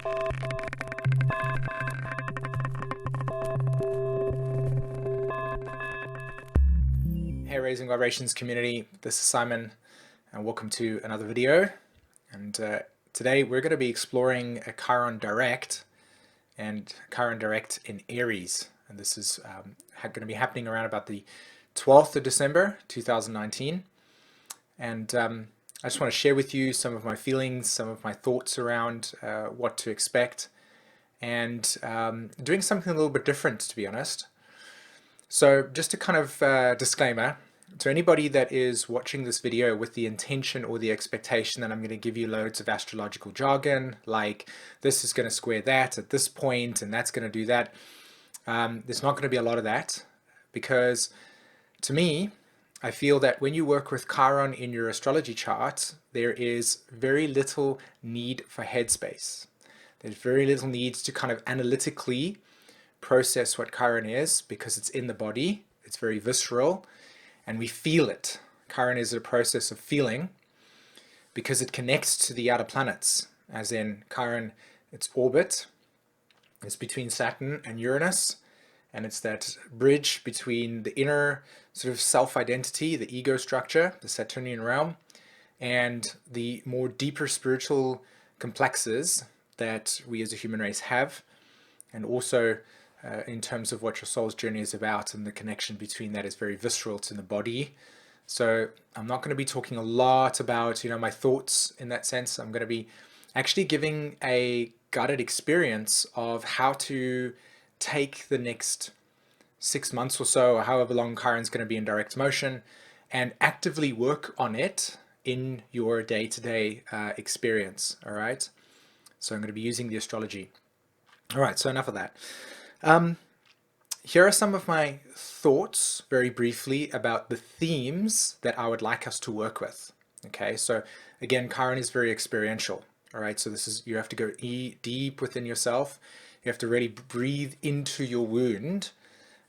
Hey Raising Vibrations community, this is Simon and welcome to another video. And today we're going to be exploring a Chiron direct and Chiron direct in Aries. And this is going to be happening around about the 12th of December 2019. And I just want to share with you some of my feelings, some of my thoughts around what to expect, and doing something a little bit different, to be honest. So just a kind of disclaimer to anybody that is watching this video with the intention or the expectation that I'm going to give you loads of astrological jargon, like this is going to square that at this point and that's going to do that. There's not going to be a lot of that, because to me, I feel that when you work with Chiron in your astrology chart, there is very little need for headspace. There's very little need to kind of analytically process what Chiron is, because it's in the body, it's very visceral, and we feel it. Chiron is a process of feeling because it connects to the outer planets, as in Chiron, its orbit is between Saturn and Uranus, and it's that bridge between the inner sort of self-identity, the ego structure, the Saturnian realm, and the more deeper spiritual complexes that we as a human race have, and also in terms of what your soul's journey is about, and the connection between that is very visceral to the body. So I'm not going to be talking a lot about, my thoughts in that sense. I'm going to be actually giving a guided experience of how to take the next 6 months or so, or however long Chiron's going to be in direct motion, and actively work on it in your day-to-day experience. All right. So I'm going to be using the astrology. All right. So enough of that. Here are some of my thoughts very briefly about the themes that I would like us to work with. Okay, so again, Chiron is very experiential. All right, so this is, you have to go deep within yourself. You have to really breathe into your wound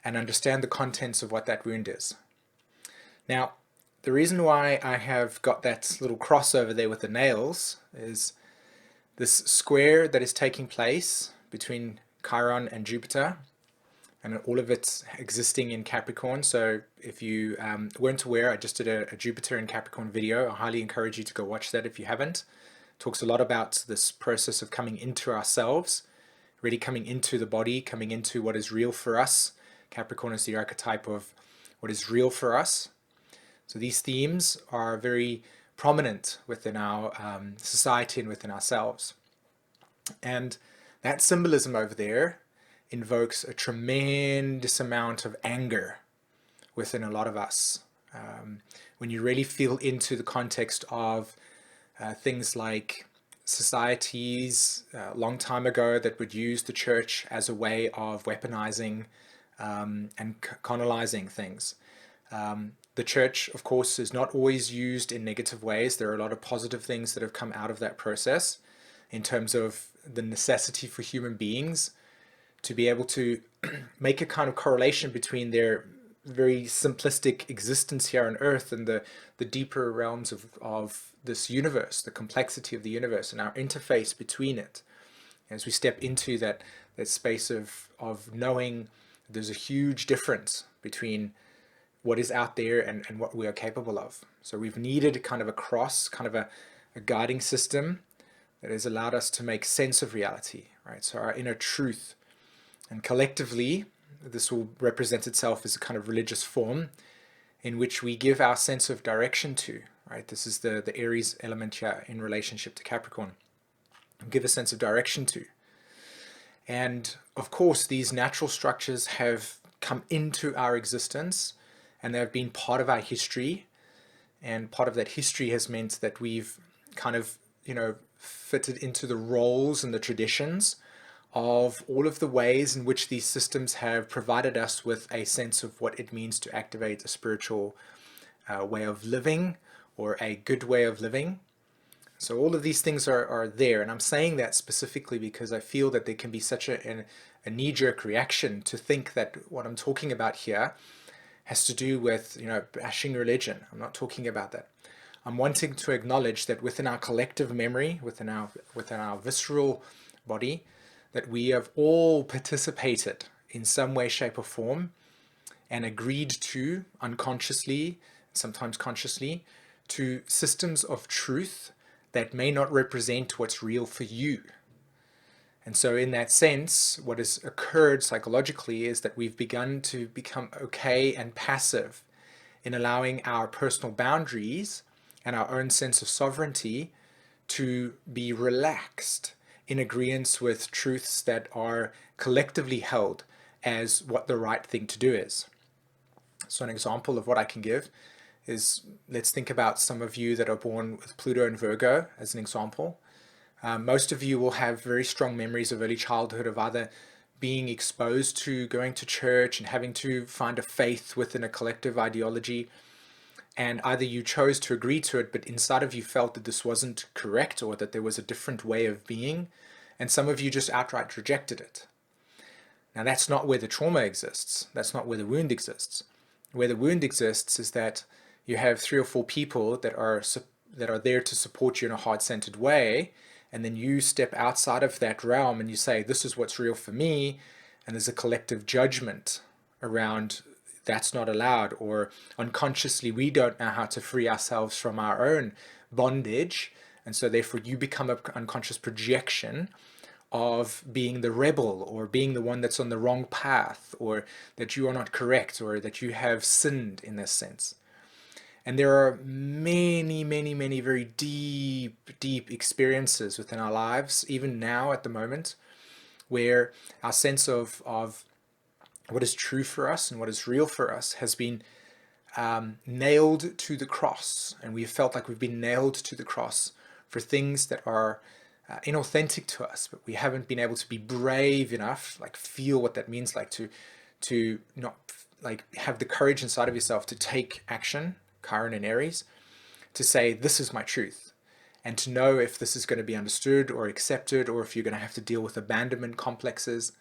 and understand the contents of what that wound is. Now, the reason why I have got that little crossover there with the nails is this square that is taking place between Chiron and Jupiter, and all of it's existing in Capricorn. So if you weren't aware, I just did a Jupiter in Capricorn video. I highly encourage you to go watch that if you haven't. It talks a lot about this process of coming into ourselves, really coming into the body, coming into what is real for us. Capricorn is the archetype of what is real for us. So these themes are very prominent within our society and within ourselves. And that symbolism over there invokes a tremendous amount of anger within a lot of us. When you really feel into the context of things like societies a long time ago that would use the church as a way of weaponizing and colonizing things. The church, of course, is not always used in negative ways. There are a lot of positive things that have come out of that process in terms of the necessity for human beings to be able to make a kind of correlation between their very simplistic existence here on Earth and the deeper realms of this universe, the complexity of the universe and our interface between it. As we step into that space of knowing there's a huge difference between what is out there and what we are capable of. So we've needed kind of a cross, kind of a guiding system that has allowed us to make sense of reality, right? So our inner truth. And collectively, this will represent itself as a kind of religious form in which we give our sense of direction to, right? This is the Aries element here in relationship to Capricorn. Give a sense of direction to. And of course, these natural structures have come into our existence and they have been part of our history. And part of that history has meant that we've kind of, fitted into the roles and the traditions of all of the ways in which these systems have provided us with a sense of what it means to activate a spiritual way of living or a good way of living. So all of these things are there, and I'm saying that specifically because I feel that there can be such a knee-jerk reaction to think that what I'm talking about here has to do with, bashing religion. I'm not talking about that. I'm wanting to acknowledge that within our collective memory, within our visceral body, that we have all participated in some way, shape, or form and agreed to unconsciously, sometimes consciously, to systems of truth that may not represent what's real for you. And so in that sense, what has occurred psychologically is that we've begun to become okay and passive in allowing our personal boundaries and our own sense of sovereignty to be relaxed in agreement with truths that are collectively held as what the right thing to do is. So an example of what I can give is, let's think about some of you that are born with Pluto and Virgo as an example. Most of you will have very strong memories of early childhood of either being exposed to going to church and having to find a faith within a collective ideology, and either you chose to agree to it, but inside of you felt that this wasn't correct or that there was a different way of being, and some of you just outright rejected it. Now that's not where the trauma exists. That's not where the wound exists. Where the wound exists is that you have 3 or 4 people that are there to support you in a heart-centered way, and then you step outside of that realm and you say, this is what's real for me, and there's a collective judgment around that's not allowed, or unconsciously we don't know how to free ourselves from our own bondage, and so therefore you become an unconscious projection of being the rebel or being the one that's on the wrong path, or that you are not correct, or that you have sinned in this sense. And there are many, many, many very deep experiences within our lives, even now at the moment, where our sense of what is true for us and what is real for us has been nailed to the cross. And we felt like we've been nailed to the cross for things that are inauthentic to us, but we haven't been able to be brave enough, like feel what that means, like to not like have the courage inside of yourself to take action, Chiron and Aries, to say, this is my truth, and to know if this is going to be understood or accepted, or if you're going to have to deal with abandonment complexes.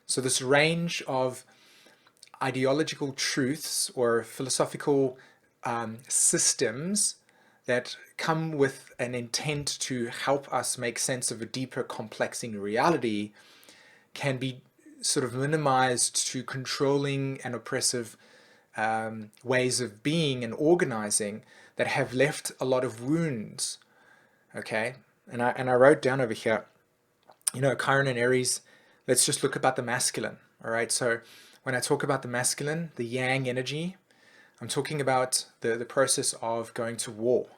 So this range of ideological truths or philosophical systems that come with an intent to help us make sense of a deeper complexing reality can be sort of minimized to controlling and oppressive ways of being and organizing that have left a lot of wounds. Okay, and I wrote down over here, Chiron and Aries. Let's just look about the masculine. All right, so when I talk about the masculine, the yang energy, I'm talking about the process of going to war.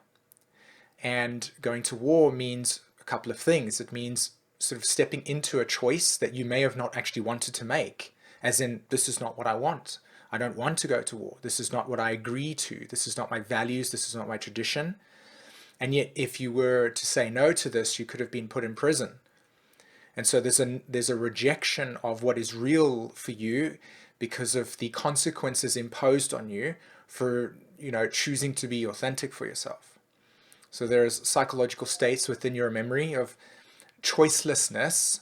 And going to war means a couple of things. It means sort of stepping into a choice that you may have not actually wanted to make, as in, this is not what I want. I don't want to go to war. This is not what I agree to. This is not my values. This is not my tradition. And yet, if you were to say no to this, you could have been put in prison. And so there's a rejection of what is real for you because of the consequences imposed on you for, choosing to be authentic for yourself. So there's psychological states within your memory of choicelessness,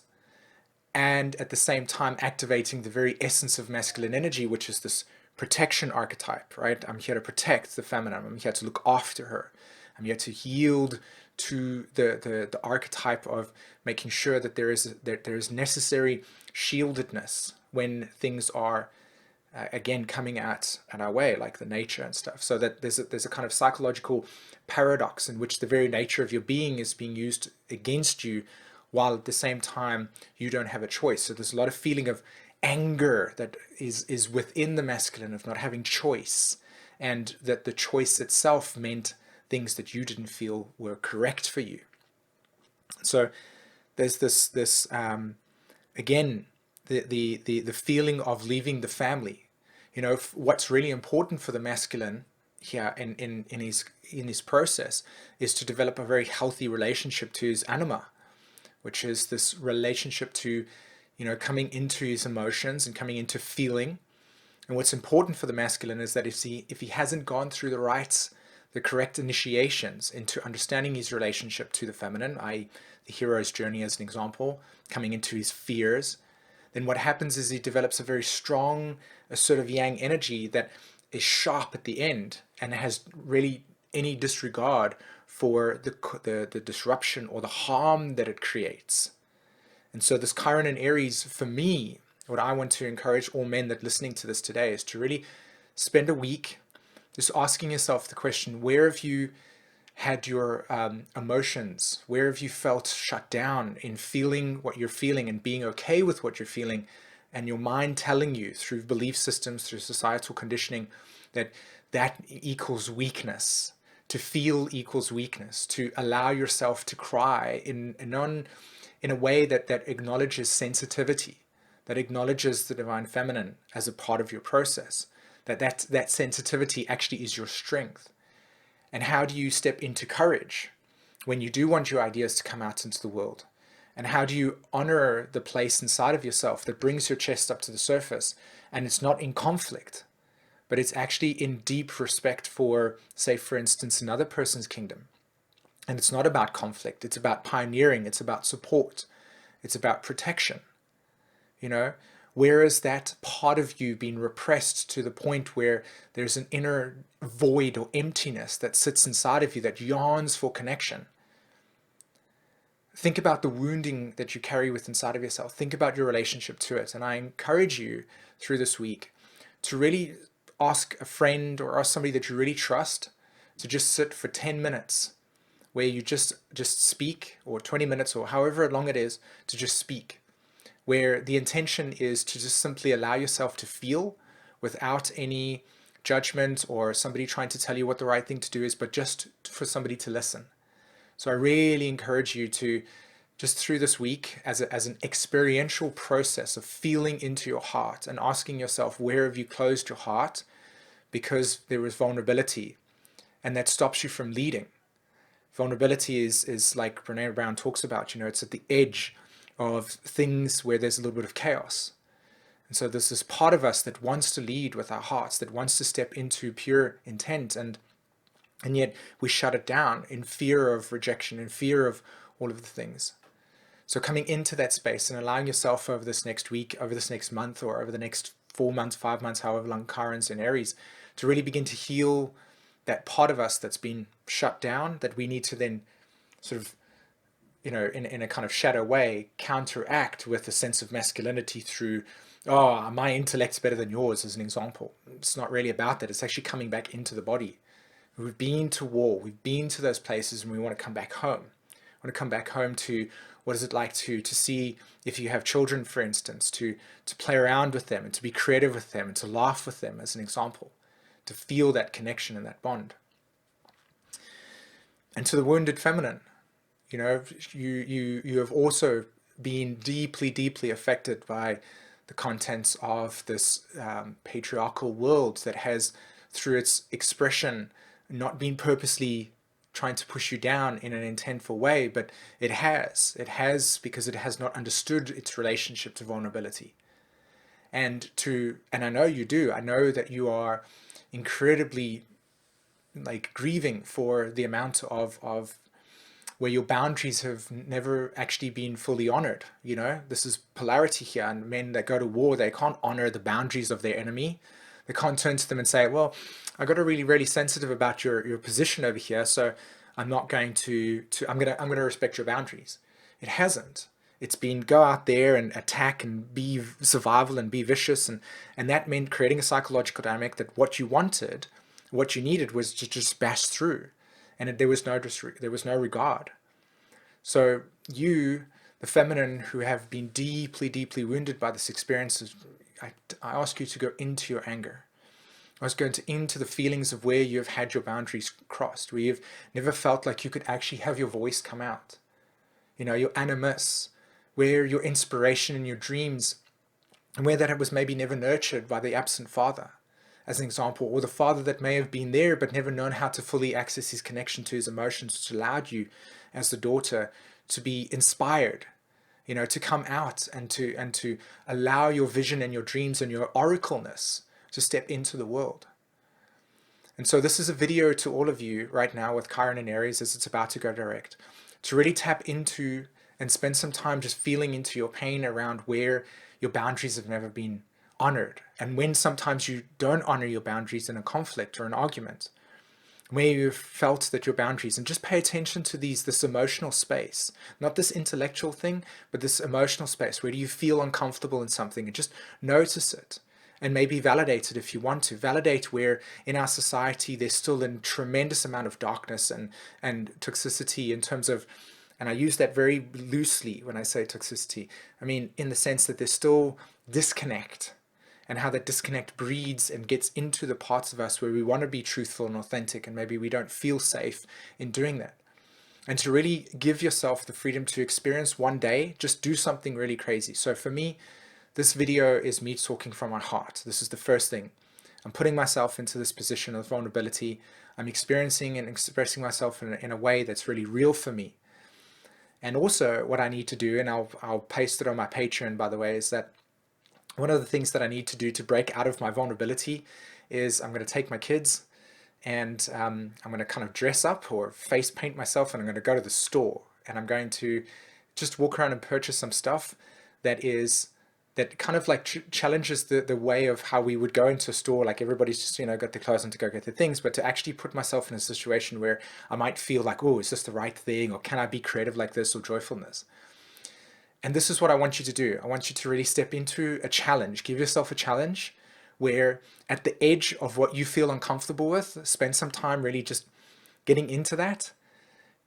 and at the same time activating the very essence of masculine energy, which is this protection archetype, right? I'm here to protect the feminine. I'm here to look after her. I'm here to yield to the archetype of making sure that there is necessary shieldedness when things are again coming at our way, like the nature and stuff. So that there's a kind of psychological paradox in which the very nature of your being is being used against you, while at the same time you don't have a choice. So there's a lot of feeling of anger that is within the masculine, of not having choice, and that the choice itself meant things that you didn't feel were correct for you. So there's this again, the feeling of leaving the family. What's really important for the masculine here in his process is to develop a very healthy relationship to his anima, which is this relationship to, coming into his emotions and coming into feeling. And what's important for the masculine is that if he hasn't gone through the correct initiations into understanding his relationship to the feminine, i.e. the hero's journey as an example, coming into his fears, then what happens is he develops a very strong, sort of yang energy that is sharp at the end and has really any disregard for the disruption or the harm that it creates. And so this Chiron and Aries, for me, what I want to encourage all men that are listening to this today is to really spend a week just asking yourself the question, where have you had your emotions? Where have you felt shut down in feeling what you're feeling and being okay with what you're feeling, and your mind telling you through belief systems, through societal conditioning, that that equals weakness? To feel equals weakness. To allow yourself to cry in a way that acknowledges sensitivity, that acknowledges the divine feminine as a part of your process, that sensitivity actually is your strength. And how do you step into courage when you do want your ideas to come out into the world? And how do you honor the place inside of yourself that brings your chest up to the surface, and it's not in conflict, but it's actually in deep respect for, say, for instance, another person's kingdom. And it's not about conflict, it's about pioneering, it's about support, it's about protection, you know? Whereas that part of you being repressed to the point where there's an inner void or emptiness that sits inside of you that yearns for connection. Think about the wounding that you carry with inside of yourself. Think about your relationship to it. And I encourage you through this week to really ask a friend or ask somebody that you really trust to just sit for 10 minutes where you just speak, or 20 minutes or however long it is, to just speak, where the intention is to just simply allow yourself to feel without any judgment or somebody trying to tell you what the right thing to do is, but just for somebody to listen. So I really encourage you to just through this week as an experiential process of feeling into your heart and asking yourself, where have you closed your heart because there was vulnerability, and that stops you from leading. Vulnerability is like Brene Brown talks about, it's at the edge of things where there's a little bit of chaos. And so there's this part of us that wants to lead with our hearts, that wants to step into pure intent, and yet we shut it down in fear of rejection, in fear of all of the things. So coming into that space and allowing yourself over this next week, over this next month, or over the next 4 months, 5 months, however long Chiron's in Aries, to really begin to heal that part of us that's been shut down, that we need to then sort of, in a kind of shadow way, counteract with a sense of masculinity through, oh, my intellect's better than yours, as an example. It's not really about that. It's actually coming back into the body. We've been to war. We've been to those places, and we want to come back home. We want to come back home to what is it like to see, if you have children, for instance, to play around with them and to be creative with them and to laugh with them, as an example, to feel that connection and that bond. And to the wounded feminine, you have also been deeply, deeply affected by the contents of this patriarchal world that has, through its expression, not been purposely trying to push you down in an intentful way, but it has because it has not understood its relationship to vulnerability. And I know you do. I know that you are incredibly grieving for the amount of where your boundaries have never actually been fully honored. This is polarity here, and men that go to war, they can't honor the boundaries of their enemy. They can't turn to them and say, well, I got a really, really sensitive about your position over here, so I'm not going I'm gonna respect your boundaries. It hasn't. It's been go out there and attack and be survival and be vicious, and that meant creating a psychological dynamic that what you needed was to just bash through, and there was no regard. So you, the feminine, who have been deeply, deeply wounded by this experience, I ask you to go into your anger. I was going into the feelings of where you have had your boundaries crossed, where you've never felt like you could actually have your voice come out. Your animus, where your inspiration and your dreams, and where that was maybe never nurtured by the absent father, as an example, or the father that may have been there but never known how to fully access his connection to his emotions, which allowed you as the daughter to be inspired, to come out and to allow your vision and your dreams and your oracleness to step into the world. And so this is a video to all of you right now with Chiron and Aries, as it's about to go direct, to really tap into and spend some time just feeling into your pain around where your boundaries have never been honored, and when sometimes you don't honor your boundaries in a conflict or an argument, where you've felt that your boundaries, and just pay attention to this emotional space, not this intellectual thing, but this emotional space. Where do you feel uncomfortable in something? And just notice it, and maybe validate it if you want to. Validate where in our society there's still a tremendous amount of darkness and toxicity in terms of, and I use that very loosely when I say toxicity. I mean in the sense that there's still disconnect, and how that disconnect breeds and gets into the parts of us where we want to be truthful and authentic, and maybe we don't feel safe in doing that. And to really give yourself the freedom to experience one day, just do something really crazy. So for me, this video is me talking from my heart. This is the first thing. I'm putting myself into this position of vulnerability. I'm experiencing and expressing myself in a way that's really real for me. And also what I need to do, and I'll paste it on my Patreon, by the way, is that one of the things that I need to do to break out of my vulnerability is I'm going to take my kids, and I'm going to kind of dress up or face paint myself, and I'm going to go to the store, and I'm going to just walk around and purchase some stuff that kind of like challenges the way of how we would go into a store. Like everybody's just, got their clothes on to go get their things, but to actually put myself in a situation where I might feel like, oh, is this the right thing? Or can I be creative like this, or joyfulness? And this is what I want you to do. I want you to really step into a challenge. Give yourself a challenge where at the edge of what you feel uncomfortable with, spend some time really just getting into that.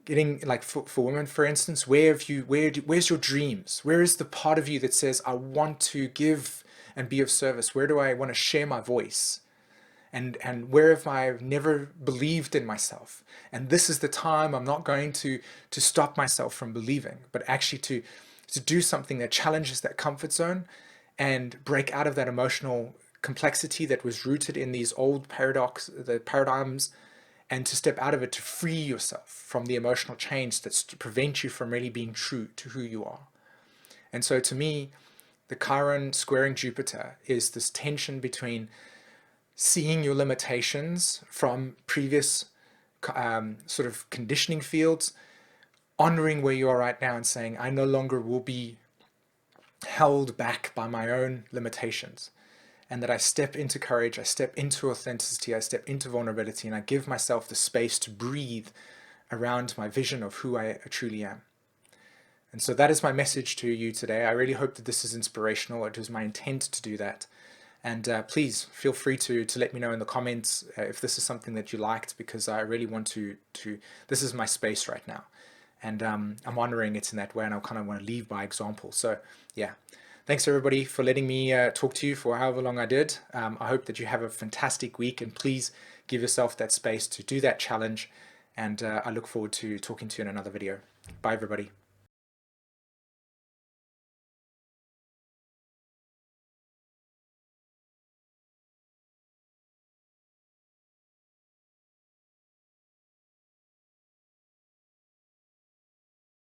Getting, like, for women, for instance, where's your dreams? Where is the part of you that says, I want to give and be of service? Where do I want to share my voice? And where have I never believed in myself? And this is the time I'm not going to stop myself from believing, but actually to do something that challenges that comfort zone and break out of that emotional complexity that was rooted in these old paradigms, and to step out of it, to free yourself from the emotional chains that prevent you from really being true to who you are. And so to me, the Chiron squaring Jupiter is this tension between seeing your limitations from previous sort of conditioning fields, honoring where you are right now and saying, I no longer will be held back by my own limitations. And that I step into courage, I step into authenticity, I step into vulnerability, and I give myself the space to breathe around my vision of who I truly am. And so that is my message to you today. I really hope that this is inspirational. It was my intent to do that. And please feel free to let me know in the comments if this is something that you liked, because I really want to this is my space right now. And I'm honoring it in that way, and I kind of want to leave by example. So yeah. Thanks everybody for letting me talk to you for however long I did. I hope that you have a fantastic week, and please give yourself that space to do that challenge. And I look forward to talking to you in another video. Bye everybody.